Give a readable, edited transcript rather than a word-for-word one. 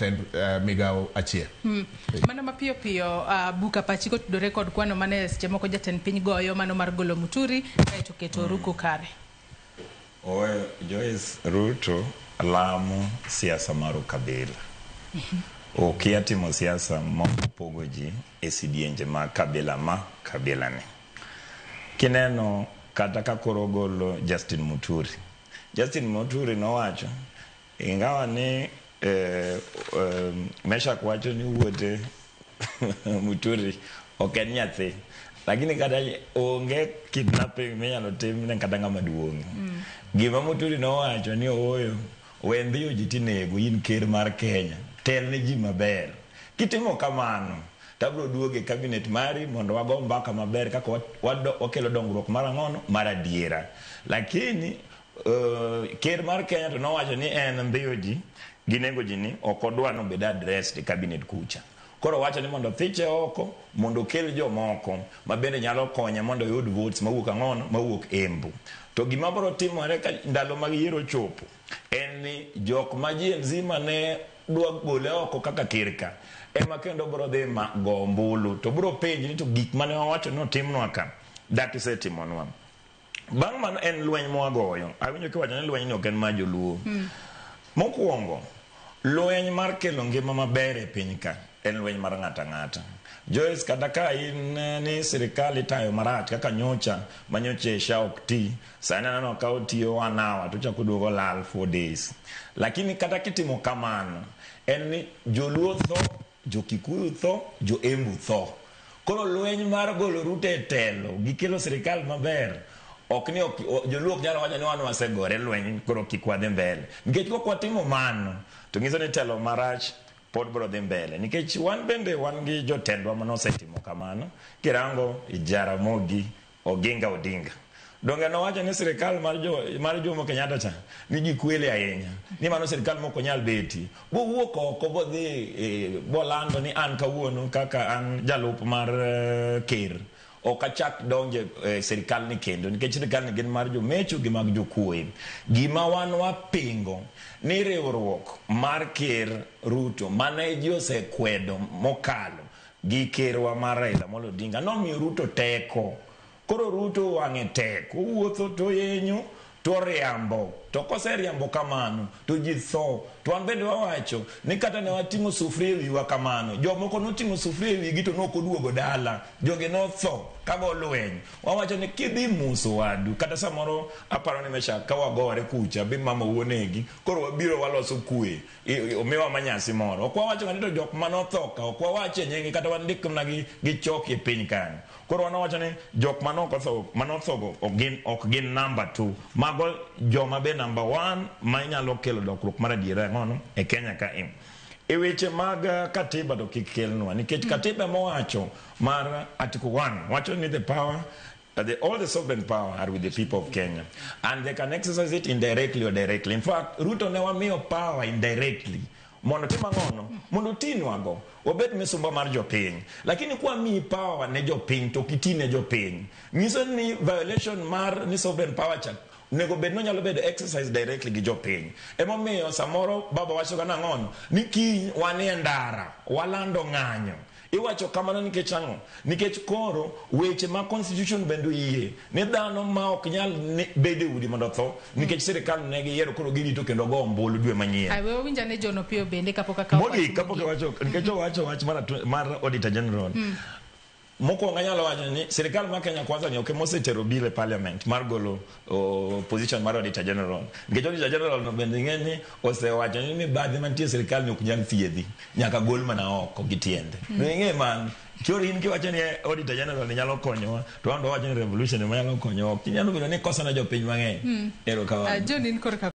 jatend migao achiel. Mano mapiyo piyo buka pachiko tudore kod kwano mane seche moko jatend piny goyo mano mar golo Muturi kaeto keto Ruku kare. Owe Joyce Ruto lamo siasa mar kabila. Okia timo siasa mopogo ji e sidienje ma kabila ni. Kineno kata ka koro golo Justin Muturi nowacho ingawa ni Meshak wacho ni wuote Muturi ok en nyathi, lakini kata onge kidnapping minyalo tim ne kata ng'ama duong'. Gima Muturi nowacho ni oyo wendhiyo ji tinego in ker mar Kenya, tel ne ji maber. Kitimo kamano tabro duoge cabinet mari mondo wago mbaka maber kaka wakelo dongruok mar ang'ono mar adiera. Lakini ker mar Kenya to nowacho ni en ndhiyo ji ginego ji ni ok odwa no bed address de cabinet kucha. Koro wacho ni mondo thiche oko mondo kel jomoko ma bende nyalo konye mondo yud votes mawuok ang'ono mawuok Embu. To gima bro timore ka ndalo mag yiero chopo en ni jok ma ji nzima ne dwa gole oko kaka kirka ema kendo bro dhi go ombulu to bro penji ni to gik mane wawacho no timnwa ka dak isetimonwa. Bang' mano en lweny mwagoyo. Awinjo kiwacho ni lweny no ok en ma joluo. Mokwongo lweny mar kelo ngima maber e piny ka en lweny mar ng'ata. Joyce kata ka in ni sirikal itayo marach kaka nyocha manyoche sha ok ti sana nano ka otiyo 1 hour to chako duogo lal 4 days. Lakini kata kitimo kamano en ni joluo tho, jo Kikuyu tho, jo Embu tho. Koro lweny mar golo Ruto e telo gi kelo sirikal maber ok ni joluo ok nyalo wacho ni wan wasegore lweny koro kik wadhi mbele. Nikech kok watimo mano to nyiso ni telo marach pod bro dhi mbele. Nikech wan bende wan gi jotendwa manosetimo kamano. Kirango Jaramogi Oginga Odinga. Donge nowacho ni sirikal mar Jomo Kenyatta cha ni ji kwele ahinya. Ni mano sirikal moko nyal beti. Bo wuok oko bo dhi bolando ni an kawuono kaka an jalup mar ker. Ok achak donje sirikal ni kendo nikech sirikal ni gin mar jomecho gi mag jokuoe. Gima wan wapingo ni riwruok mar ker Ruto mane ji osekwedo mokalo gi kerwa mar Raila Amolo Odinga nomiyo Ruto teko. Koro Ruto wang'e tek, owuotho to yenyo to riambo, to koseriambo kamano to ji tho. To an bende wawacho ni kata ne wating'o sufria wiwa kamano, jomoko noting'o sufria wigi to nokoduogo dala, joge no tho kago lweny. Wawacho ni kidhi muso wadu kata samoro aparo ni Meshak ka wagore kucha bi mama wuonegi koro wabiro waloso kwe omewa manyasi moro. Ok wawacho ni to jok manotho ka ok wawache nyingi kata wandikna gi chok e piny kanyo. Koro wanawacho ni jok manotho ok gin number 2, mago joma be number 1 ma nyalo kelo lokruok mar adiera ngono e Kenya ka im. E weche mag katiba to kik kelnwa nikech katiba mowacho mar article 1 wacho ni all the sovereign power are with the people of Kenya and they can exercise it indirectly or directly. In fact, Ruto ne wamiyo power indirectly. Mondo timangono, mondo tinwago, obet misumba mar jopiny. Lakini kwa mi power ne jopiny, to kitine jopiny. Nyiso ni violation mar ni sovereign power chat. Nego bed no nyalo bedo exercise directly gi jopiny. Emo miyo samoro baba wacho kana ngono, ni kiny wanie ndara, walando ng'anyo. Iwacho kamano nikech ang'o? Nikech koro weche ma constitution bendo iye ne dhano ma ok nyal bede udi mondo tho nikech sirikal ne giyiero koro girito kendo go ombulu dwe manyien. Ai we winja ne jono piyo bende kapok akaw wacho nikech wacho mar Auditor General. Moko nganyalo wacho ni sirikal ma Kenya kwanza ni ok mosetero bile parliament mar golo position mar Auditor General. Nikech Auditor General no bende ngeni osewacho ni badhi mantie sirikal ni ok nyal thiedhi nyaka gol mana oko gitiende. Ng'e man chori in kiwacho ni Auditor General ni nyalo konyowa to ando wacho ni revolution ma nyalo konyowa. Kinyalo bedo ni kosa na jopiny mang'eny. Ero kawa. John in korka